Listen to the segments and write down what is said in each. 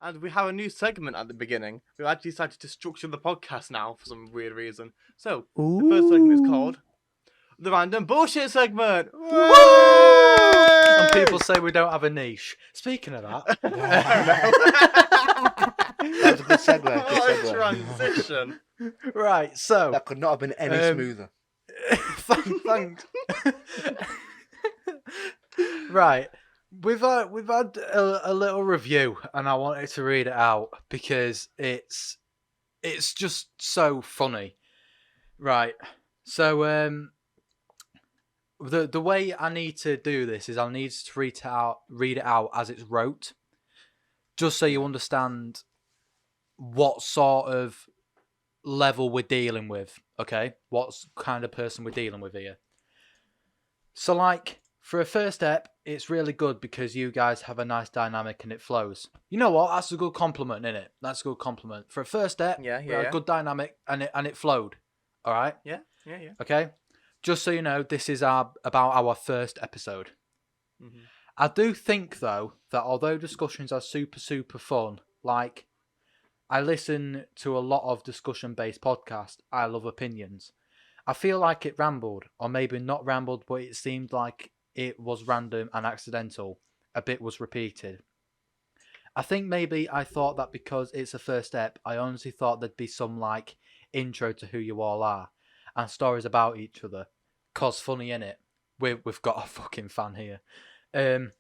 And we have a new segment at the beginning. We've actually decided to structure the podcast now for some weird reason. So, the first segment is called the Random Bullshit Segment. And people say we don't have a niche. Speaking of that, That was a good segue. What a transition. right? So That could not have been any smoother. thanks. Right, we've had a little review, and I wanted to read it out because it's just so funny. Right, so the way I need to do this is I need to read it out as it's wrote, just so you understand what sort of level we're dealing with. Okay, what kind of person we're dealing with here. So, like, for a first step, it's really good because you guys have a nice dynamic and it flows. You know what? That's a good compliment, isn't it? That's a good compliment. For a first step, Yeah. a good dynamic and it flowed. All right? Yeah. Okay? Just so you know, this is about our first episode. Mm-hmm. I do think, though, that although discussions are super, super fun, like, I listen to a lot of discussion-based podcasts. I love opinions. I feel like it rambled, or maybe not rambled, but it seemed like it was random and accidental. A bit was repeated. I think maybe I thought that because it's a first step, I honestly thought there'd be some, like, intro to who you all are, and stories about each other. 'Cause funny, innit? We've got a fucking fan here. And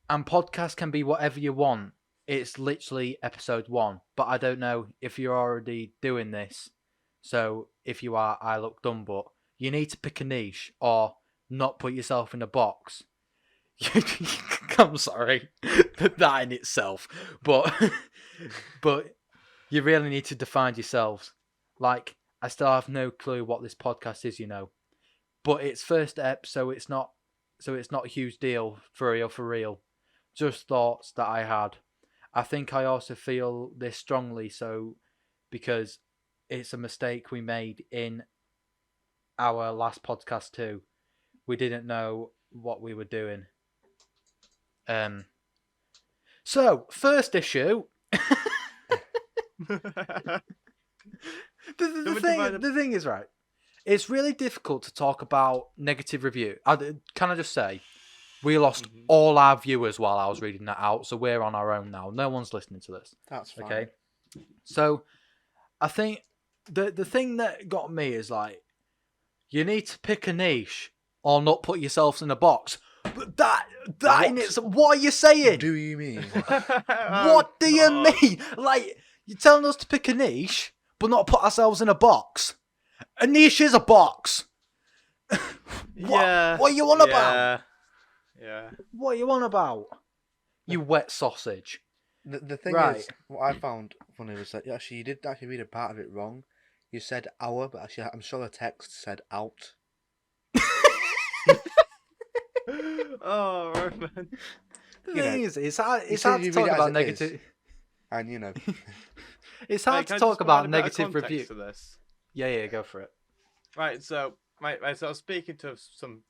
podcasts can be whatever you want. It's literally episode 1, but I don't know if you're already doing this. So if you are, I look dumb, but you need to pick a niche or not put yourself in a box. I'm sorry, that in itself, but you really need to define yourselves. Like, I still have no clue what this podcast is, but it's first ep, so it's not a huge deal for real. Just thoughts that I had. I think I also feel this strongly, so because it's a mistake we made in our last podcast too. We didn't know what we were doing. So first issue. The thing is, right, it's really difficult to talk about negative review. Can I just say, we lost all our viewers while I was reading that out, so we're on our own now. No one's listening to this. That's fine. Okay. So I think the thing that got me is, like, you need to pick a niche or not put yourselves in a box. But that in it, what are you saying? What do you mean? What do you mean? Like, you're telling us to pick a niche, but not put ourselves in a box. A niche is a box. What are you on about? Yeah. What are you on about? You wet sausage. The thing is, what I found funny was that actually you did actually read a part of it wrong. You said hour, but actually I'm sure the text said out. Oh, man. The thing is, it's hard to talk about negative. And it's hard to talk about negative review. To this? Yeah, go for it. Right, so I was speaking to some.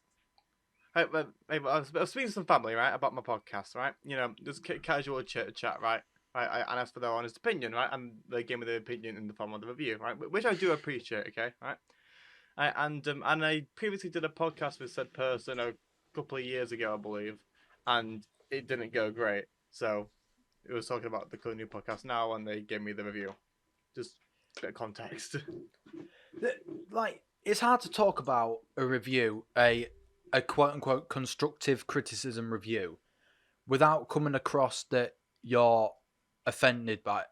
I was speaking to some family, right, about my podcast, right? Just casual chat, right? And asked for their honest opinion, right? And they gave me their opinion in the form of the review, right? Which I do appreciate, okay, right? And I previously did a podcast with said person a couple of years ago, I believe, and it didn't go great. So it was talking about the new podcast now, and they gave me the review. Just a bit of context. Like, it's hard to talk about a review, a quote-unquote constructive criticism review, without coming across that you're offended by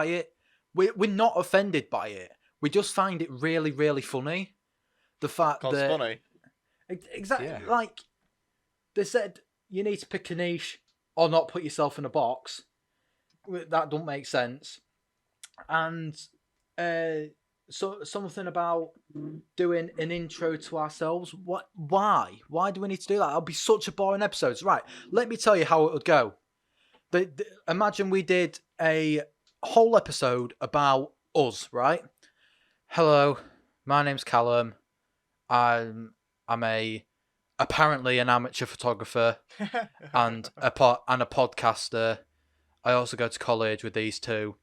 it. We're not offended by it. We just find it really, really funny. The fact that... It's funny. Exactly. Yeah. Like, they said you need to pick a niche or not put yourself in a box. That don't make sense. And so something about doing an intro to ourselves. What? Why? Why do we need to do that? That'll be such a boring episode. Right, let me tell you how it would go. Imagine we did a whole episode about us, right? Hello, my name's Callum. I'm a apparently an amateur photographer and a podcaster. I also go to college with these two.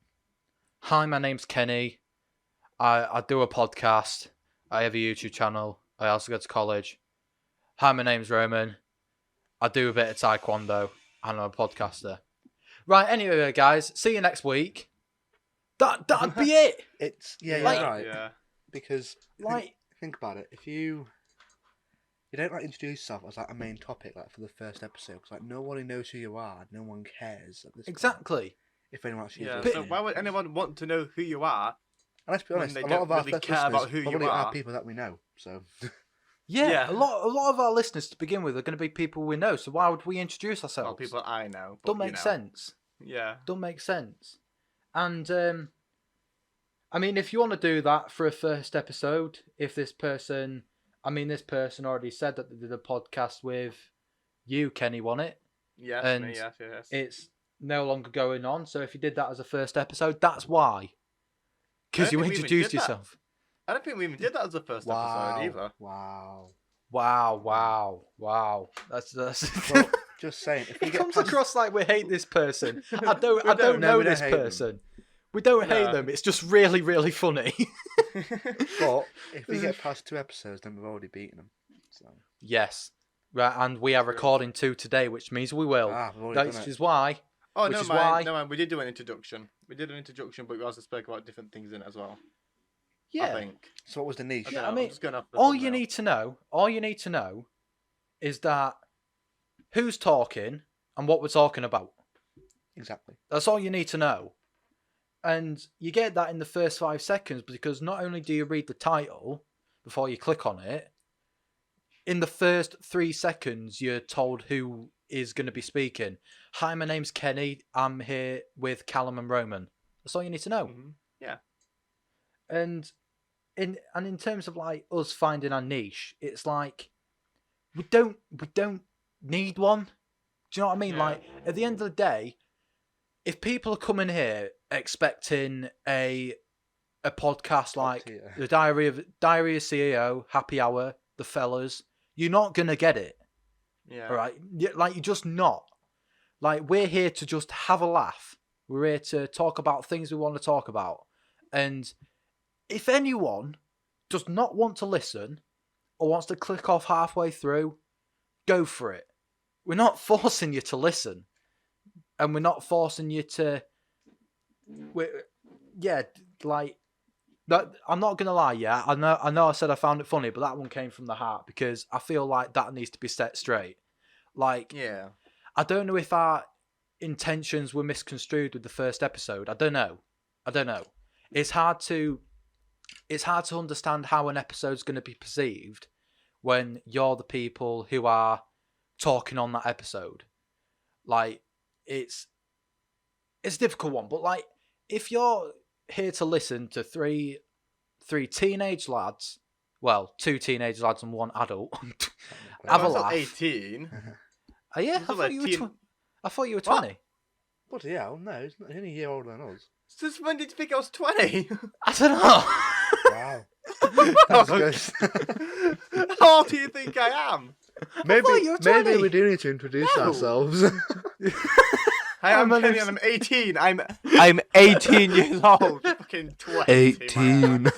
Hi, my name's Kenny. I do a podcast. I have a YouTube channel. I also go to college. Hi, my name's Roman. I do a bit of taekwondo and I'm a podcaster. Right, anyway, guys, see you next week. That'd be it. It's you're Like- right. Yeah. Because Like, think about it. If you don't like introduce yourself as like a main topic, like for the first episode, because like nobody knows who you are, no one cares at this point, exactly. if anyone actually Yeah. is So listening. why would anyone want to know who you are? And let's be when honest, they a lot don't of our really first care about listeners who you probably are are? people that we know. So Yeah, Yeah. a lot of our listeners to begin with are going to be people we know. So why would we introduce ourselves? Well, people I know. But, Don't make you know. sense. Yeah. Don't make sense. And I mean, if you want to do that for a first episode, if this person already said that they did a podcast with you, Kenny, won it. Yes. And Me. Yes. It's no longer going on. So if you did that as a first episode, that's why. Because I you don't think we even introduced did that. yourself. I don't think we even did that as the first episode either. Wow. Wow. That's Well, just saying, if we it get comes past, across like we hate this person. I We don't don't. know we don't this hate them. person. We don't hate No. them. It's just really, really funny. but if we get past 2 episodes, then we've already beaten them. So Yes. Right, and we are True. recording 2 today, which means we will. we've already Which done it. is why. Oh, Which no, is mind. why- No, mind. We did do an introduction. But we also spoke about different things in it as well. I Yeah. think. So what was the niche? I, Yeah, don't I know, mean, I'm just going off the All you thumbnail. need to know is that who's talking and what we're talking about. Exactly. That's all you need to know. And you get that in the first 5 seconds because not only do you read the title before you click on it, in the first 3 seconds you're told who is going to be speaking. Hi, my name's Kenny. I'm here with Callum and Roman. That's all you need to know. Mhm. Yeah. And in terms of like us finding our niche, it's like we don't need one. Do you know what I mean? Yeah. Like at the end of the day, if people are coming here expecting a podcast like tier. the Diary of CEO, Happy Hour, The Fellas, you're not gonna get it. Yeah. All right, like you're just not. Like we're here to just have a laugh. We're here to talk about things we want to talk about. And if anyone does not want to listen or wants to click off halfway through, go for it. We're not forcing you to listen, and we're not forcing you to. Like that. I'm not gonna lie. Yeah, I know. I said I found it funny, but that one came from the heart because I feel like that needs to be set straight. Like, Yeah. I don't know if our intentions were misconstrued with the first episode. I don't know. It's hard to understand how an episode's going to be perceived when you're the people who are talking on that episode. Like, it's a difficult one, but like, if you're here to listen to three teenage lads, well, 2 teenage lads and 1 adult, have a I was laugh. 18. Oh yeah, I It's not thought like you were. teen- I thought you were What? 20. Bloody hell, no, he's only a year older than us. Since when did you think I was 20? I don't know. Wow. That's good. How old do you think I am? maybe thought you were maybe 20. we do need to introduce No. ourselves. Hi, I'm my Kenny name's- and I'm 18. I'm 18 years old. Fucking 20. 18.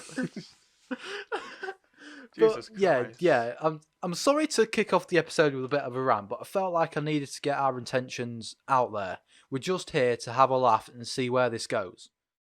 Jesus But yeah, Christ. yeah. I'm sorry to kick off the episode with a bit of a rant, but I felt like I needed to get our intentions out there. We're just here to have a laugh and see where this goes.